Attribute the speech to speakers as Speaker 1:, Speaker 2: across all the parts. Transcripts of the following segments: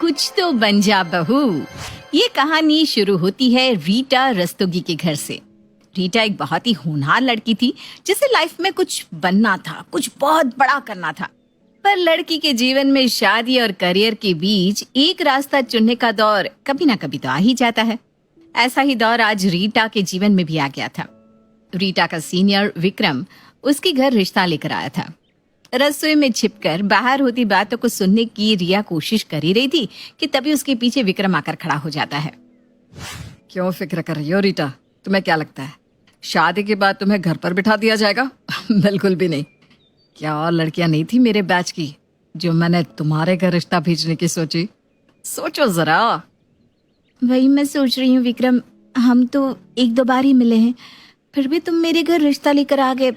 Speaker 1: कुछ तो बन जा बहू। ये कहानी शुरू होती है रीटा रस्तोगी के घर से। रीटा एक बहुत ही होनहार लड़की थी जिसे लाइफ में कुछ बनना था, कुछ बहुत बड़ा करना था। पर लड़की के जीवन में शादी और करियर के बीच एक रास्ता चुनने का दौर कभी ना कभी तो आ ही जाता है। ऐसा ही दौर आज रीटा के जीवन में भी आ गया था। रीटा का सीनियर विक्रम उसके घर रिश्ता लेकर आया था। रसोई में छिपकर बाहर होती बातों को सुनने की रिया कोशिश कर ही रही थी कि तभी उसके पीछे विक्रम आकर खड़ा हो जाता है।
Speaker 2: क्यों फिक्र कर रही हो रीटा? तुम्हें क्या लगता है शादी के बाद तुम्हें घर पर बिठा दिया जाएगा? बिल्कुल भी नहीं। क्या और लड़कियां नहीं थी मेरे बैच की जो मैंने तुम्हारे घर रिश्ता भेजने की सोची? सोचो जरा।
Speaker 1: वही मैं सोच रही हूँ विक्रम, हम तो एक दो बार ही मिले हैं, फिर भी तुम मेरे घर रिश्ता लेकर आ गए,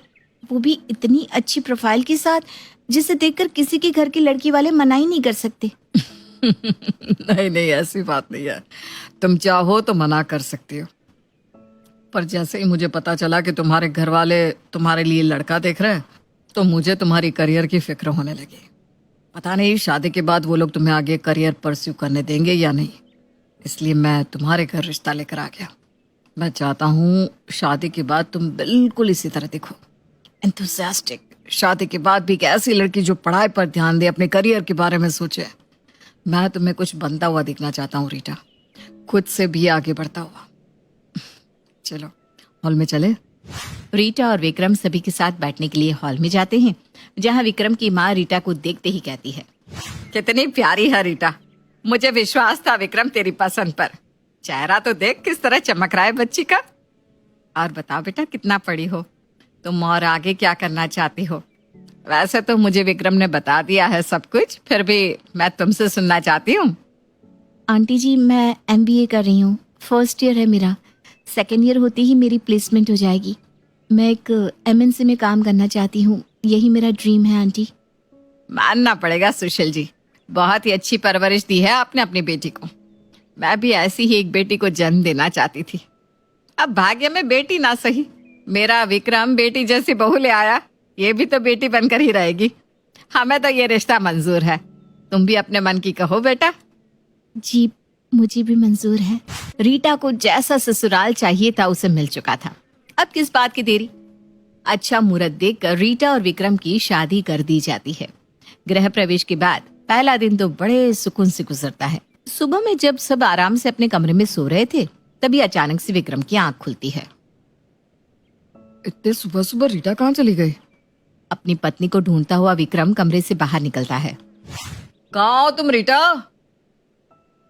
Speaker 1: वो भी इतनी अच्छी प्रोफाइल के साथ जिसे देखकर किसी के घर की लड़की वाले मना ही नहीं कर सकते।
Speaker 2: नहीं नहीं, ऐसी बात नहीं है। तुम चाहो तो मना कर सकती हो, पर जैसे ही मुझे पता चला कि तुम्हारे घर वाले तुम्हारे लिए लड़का देख रहे हैं तो मुझे तुम्हारी करियर की फिक्र होने लगी। पता नहीं शादी के बाद वो लोग तुम्हें आगे करियर परस्यू करने देंगे या नहीं, इसलिए मैं तुम्हारे घर रिश्ता लेकर आ गया। मैं चाहता हूँ शादी के बाद तुम बिल्कुल इसी तरह दिखो, एंथुसियास्टिक। शादी के बाद भी एक ऐसी लड़की जो पढ़ाई पर ध्यान दे, अपने करियर के बारे में सोचे। मैं तुम्हें कुछ बनता हुआ दिखना चाहता हूँ रीटा, खुद से भी आगे बढ़ता हुआ। चलो हॉल में चले।
Speaker 1: रीटा और विक्रम सभी के साथ बैठने के लिए हॉल में जाते हैं, जहाँ विक्रम की माँ रीटा को देखते ही कहती है,
Speaker 2: कितनी प्यारी है रीटा। मुझे विश्वास था विक्रम तेरी पसंद पर। चेहरा तो देख किस तरह चमक रहा है बच्ची का। और बताओ बेटा, कितना पढ़ी हो तुम और आगे क्या करना चाहती हो? वैसे तो मुझे विक्रम ने बता दिया है सब कुछ, फिर भी मैं तुमसे सुनना चाहती हूँ।
Speaker 1: आंटी जी, मैं MBA कर रही हूँ, फर्स्ट ईयर है मेरा। सेकेंड ईयर होते ही मेरी प्लेसमेंट हो जाएगी। मैं एक MNC में काम करना चाहती हूँ, यही मेरा ड्रीम है आंटी।
Speaker 2: मानना पड़ेगा सुशील जी, बहुत ही अच्छी परवरिश दी है आपने अपनी बेटी को। मैं भी ऐसी ही एक बेटी को जन्म देना चाहती थी। अब भाग्य में बेटी ना सही, मेरा विक्रम बेटी जैसी बहू ले आया, ये भी तो बेटी बनकर ही रहेगी। हमें तो ये रिश्ता मंजूर है। तुम भी अपने मन की कहो बेटा।
Speaker 1: जी, मुझे भी मंजूर है। रीटा को जैसा ससुराल चाहिए था उसे मिल चुका था, अब किस बात की देरी। अच्छा मुहूर्त देखकर रीटा और विक्रम की शादी कर दी जाती है। गृह प्रवेश के बाद पहला दिन तो बड़े सुकून से गुजरता है। सुबह में जब सब आराम से अपने कमरे में सो रहे थे, तभी अचानक से विक्रम की आंख खुलती है।
Speaker 2: इतने सुबह सुबह रीटा कहाँ चली गई?
Speaker 1: अपनी पत्नी को ढूंढता हुआ विक्रम कमरे से बाहर निकलता है।
Speaker 2: कहाँ हो तुम रीटा?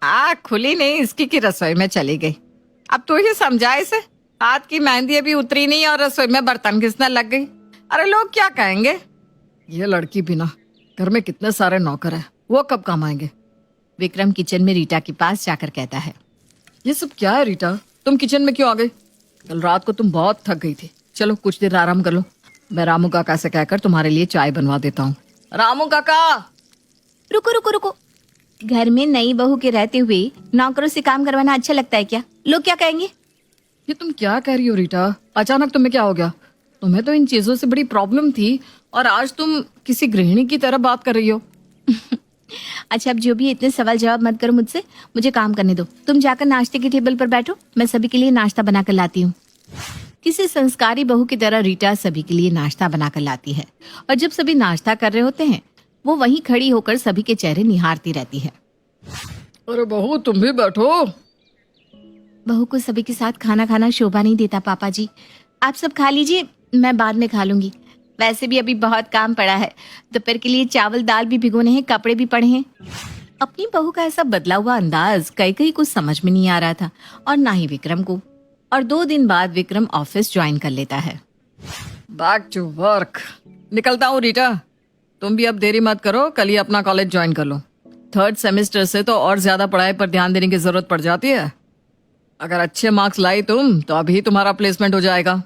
Speaker 2: आँख खुली नहीं इसकी कि रसोई में चली गई। अब तू ही समझा इसे, हाथ की मेहंदी अभी उतरी नहीं और रसोई में बर्तन घिसने लग गई। अरे लोग क्या कहेंगे? ये लड़की बिना घर में कितने सारे नौकर हैं, वो कब काम आएंगे?
Speaker 1: विक्रम किचन में रीटा के पास जाकर कहता है,
Speaker 2: ये सब क्या है रीटा? तुम किचन में क्यों आ गई? कल रात को तुम बहुत थक गई थी। चलो कुछ देर आराम कर लो, मैं रामू काका से कहकर तुम्हारे लिए चाय बनवा देता हूँ। रामू काका!
Speaker 1: रुको रुको रुको, घर में नई बहू के रहते हुए नौकरों से काम करवाना अच्छा लगता है क्या? लोग क्या कहेंगे?
Speaker 2: ये तुम क्या कह रही हो रीटा? अचानक तुम्हें क्या हो गया? तुम्हें तो इन चीजों से बड़ी प्रॉब्लम थी और आज तुम किसी गृहिणी की तरह बात कर रही हो।
Speaker 1: अच्छा, अब जो भी इतने सवाल जवाब मत करो मुझसे, मुझे काम करने दो। तुम जाकर नाश्ते की टेबल पर बैठो, मैं सभी के लिए नाश्ता बनाकर लाती हूँ। किसी संस्कारी बहू की तरह रीटा सभी के लिए नाश्ता बनाकर लाती है, और जब सभी नाश्ता कर रहे होते हैं वो वहीं खड़ी होकर सभी के चेहरे निहारती रहती है।
Speaker 2: अरे बहू, तुम भी बैठो।
Speaker 1: बहू को सभी के साथ खाना खाना शोभा नहीं देता पापा जी। आप सब खा लीजिए, मैं बाद में खा लूंगी। वैसे भी अभी बहुत काम पड़ा है, दोपहर के लिए चावल दाल भी भिगोने हैं, कपड़े भी पड़े हैं। अपनी बहू का ऐसा बदला हुआ अंदाज कई कई को समझ में नहीं आ रहा था, और ना ही विक्रम को। और 2 दिन बाद विक्रम ऑफिस ज्वाइन कर लेता है।
Speaker 2: Back to work. निकलता हूँ रीटा, तुम भी अब देरी मत करो, कल ही अपना कॉलेज ज्वाइन कर लो। 3rd सेमेस्टर से तो और ज्यादा पढ़ाई पर ध्यान देने की जरूरत पड़ जाती है। अगर अच्छे मार्क्स लाई तुम तो अभी तुम्हारा प्लेसमेंट हो जाएगा।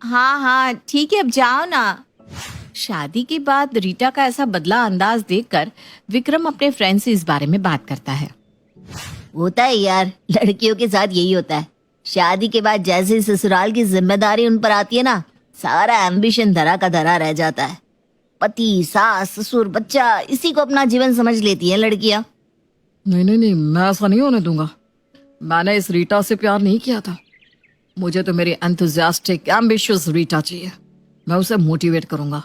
Speaker 1: हाँ हाँ ठीक है, अब जाओ ना। शादी के बाद रीटा का ऐसा बदला अंदाज देखकर विक्रम अपने फ्रेंड से इस बारे में बात करता है।
Speaker 3: होता है यार, लड़कियों के साथ यही होता है। शादी के बाद जैसे ससुराल की जिम्मेदारी उन पर आती है ना, सारा एम्बिशन धरा का धरा रह जाता है। पति, सास, ससुर, बच्चा, इसी को अपना जीवन समझ लेती है लड़कियां।
Speaker 2: नहीं नहीं नहीं, मैं ऐसा नहीं होने दूंगा। मैंने इस रीटा से प्यार नहीं किया था। मुझे तो मेरी एंथुजियास्टिक एम्बिशियस रीटा चाहिए। मैं उसे मोटिवेट करूंगा।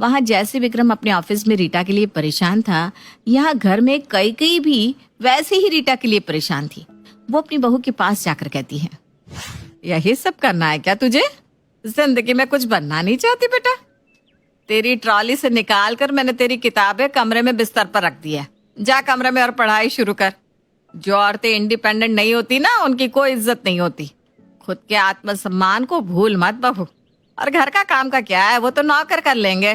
Speaker 1: वहां जैसे विक्रम अपने ऑफिस में रीटा के लिए परेशान था, यहाँ घर में कई कई भी वैसे ही रीटा के लिए परेशान थी। वो अपनी बहू के पास जाकर कहती है, यही सब करना है क्या तुझे? जिंदगी में कुछ बनना नहीं चाहती बेटा? तेरी ट्रॉली से निकाल कर मैंने तेरी किताबें कमरे में बिस्तर पर रख दी है। जा कमरे में और पढ़ाई शुरू कर। जो औरतें इंडिपेंडेंट नहीं होती ना, उनकी कोई इज्जत नहीं होती। खुद के आत्मसम्मान को भूल मत बहू। और घर का काम का क्या है, वो तो नौकर कर लेंगे।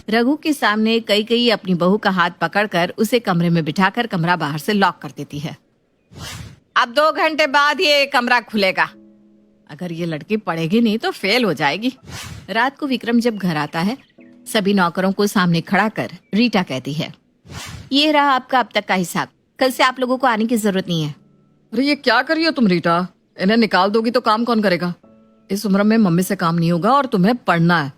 Speaker 1: रघु के सामने कई कई अपनी बहू का हाथ पकड़कर उसे कमरे में बिठाकर कमरा बाहर से लॉक कर देती है। अब 2 घंटे बाद ये कमरा खुलेगा। अगर ये लड़की पढ़ेगी नहीं तो फेल हो जाएगी। रात को विक्रम जब घर आता है, सभी नौकरों को सामने खड़ा कर रीटा कहती है, ये रहा आपका अब तक का हिसाब। कल से आप लोगों को आने की जरूरत नहीं है।
Speaker 2: अरे ये क्या कर रही हो तुम रीटा? इन्हें निकाल दोगी तो काम कौन करेगा? इस उम्र में मम्मी से काम नहीं होगा और तुम्हें पढ़ना है।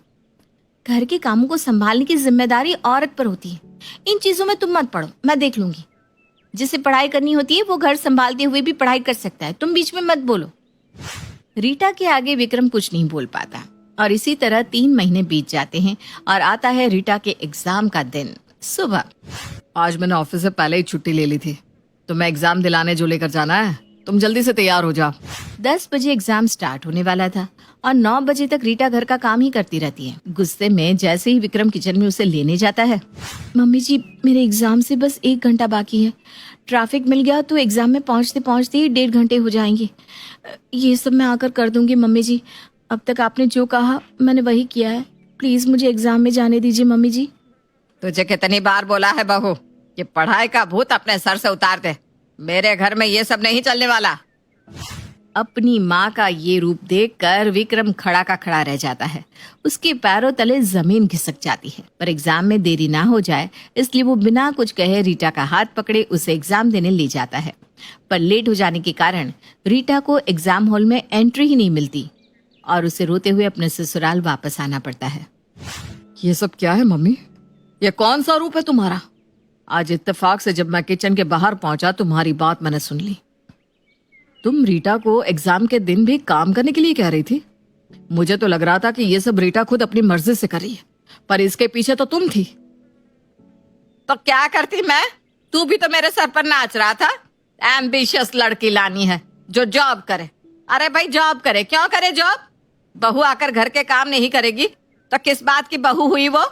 Speaker 1: घर के कामों को संभालने की जिम्मेदारी औरत पर होती है। इन चीजों में तुम मत पढ़ो, मैं देख लूंगी। जिसे पढ़ाई करनी होती है वो घर संभालते हुए भी पढ़ाई कर सकता है। तुम बीच में मत बोलो। रीटा के आगे विक्रम कुछ नहीं बोल पाता और इसी तरह 3 महीने बीत जाते हैं और आता है रीटा के एग्जाम का दिन। सुबह
Speaker 2: आज मैंने ऑफिस से पहले ही छुट्टी ले ली थी। तुम्हें एग्जाम दिलाने जो लेकर जाना है, तुम जल्दी से तैयार हो जाओ।
Speaker 1: 10 बजे एग्जाम स्टार्ट होने वाला था और 9 बजे तक रीटा घर का काम ही करती रहती है। गुस्से में जैसे ही विक्रम किचन में उसे लेने जाता है, मम्मी जी मेरे एग्जाम से बस 1 घंटा बाकी है। ट्रैफिक मिल गया तो एग्जाम में पहुंचते पहुंचते ही 1.5 घंटे हो जाएंगे। ये सब मैं आकर कर दूंगी मम्मी जी। अब तक आपने जो कहा मैंने वही किया है। प्लीज मुझे एग्जाम में जाने दीजिए मम्मी जी।
Speaker 2: तुझे कितनी बार बोला है बहू, ये पढ़ाई का भूत अपने सर से उतार दे। मेरे घर में ये सब नहीं चलने वाला।
Speaker 1: अपनी माँ का ये रूप देखकर विक्रम खड़ा का खड़ा रह जाता है। उसके पैरों तले जमीन खिसक जाती है। पर एग्जाम में देरी ना हो जाए इसलिए वो बिना कुछ कहे रीटा का हाथ पकड़े उसे एग्जाम देने ले जाता है। पर लेट हो जाने के कारण रीटा को एग्जाम हॉल में एंट्री ही नहीं मिलती और उसे रोते हुए अपने ससुराल वापस आना पड़ता है।
Speaker 2: ये सब क्या है मम्मी? ये कौन सा रूप है तुम्हारा? आज इत्तेफाक से जब मैं किचन के बाहर पहुंचा तुम्हारी बात मैंने सुन ली। तुम रीटा को एग्जाम के दिन भी काम करने के लिए कह रही थी। मुझे तो लग रहा था कि ये सब रीटा खुद अपनी मर्जी से कर रही है, पर इसके पीछे तो तुम थी।
Speaker 1: तो क्या करती मैं? तू भी तो मेरे सर पर नाच रहा था। एम्बिशियस लड़की लानी है जो जॉब करे। अरे भाई जॉब करे, क्यों करे जॉब? बहू आकर घर के काम नहीं करेगी तो किस बात की बहू हुई वो?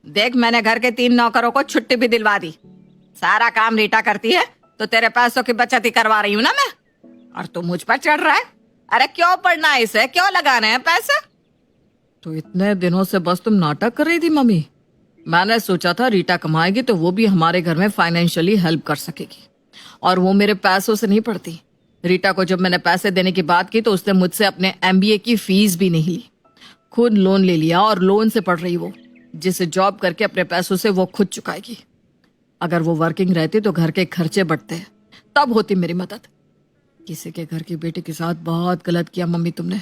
Speaker 1: देख मैंने घर के 3 नौकरों को छुट्टी भी दिलवा दी। सारा काम रीटा करती है तो तेरे पैसों की बचत ही करवा रही हूँ ना मैं, और तू मुझ पर चढ़ रहा है। अरे क्यों पढ़ना है इसे, क्यों लगाने हैं पैसे?
Speaker 2: तो इतने दिनों से बस तुम नाटक कर रही थी मम्मी। मैंने सोचा था रीटा कमाएगी तो वो भी हमारे घर में फाइनेंशियली हेल्प कर सकेगी, और वो मेरे पैसों से नहीं पढ़ती। रीटा को जब मैंने पैसे देने की बात की तो उसने मुझसे अपने MBA की फीस भी नहीं ली। खुद लोन ले लिया और लोन से पढ़ रही वो, जिसे जॉब करके अपने पैसों से वो खुद चुकाएगी। अगर वो वर्किंग रहती तो घर के खर्चे बढ़ते, तब होती मेरी मदद। किसी के घर की बेटी के साथ बहुत गलत किया मम्मी तुमने।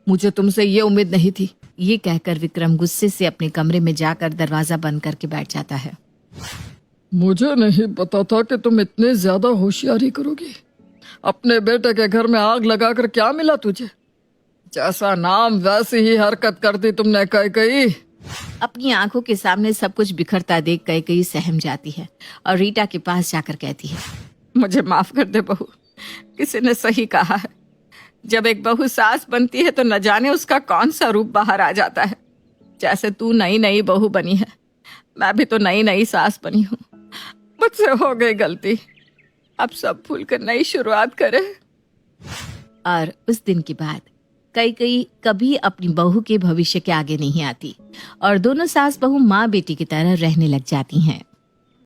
Speaker 2: मुझे तुमसे ये उम्मीद नहीं थी।
Speaker 1: ये कहकर विक्रम गुस्से से अपने कमरे में जाकर दरवाजा बंद करके बैठ जाता है।
Speaker 2: मुझे नहीं पता था कि तुम इतने ज्यादा होशियारी करोगी। अपने बेटे के घर में आग लगाकर क्या मिला तुझे? जैसा नाम वैसी ही हरकत करती तुमने कई।
Speaker 1: अपनी आंखों के सामने सब कुछ बिखरता देख कई सहम जाती है और रीटा के पास जाकर कहती है, मुझे माफ कर दे बहू। किसी ने सही कहा है, जब एक बहू सास बनती है तो न जाने उसका कौन सा रूप बाहर आ जाता है। जैसे तू नई नई बहू बनी है, मैं भी तो नई नई सास बनी हूँ। मुझसे हो गई गलती, अब सब भूल कर नई शुरुआत करे। और उस दिन के बाद कई कभी अपनी बहू के भविष्य के आगे नहीं आती और दोनों सास बहू माँ बेटी की तरह रहने लग जाती हैं।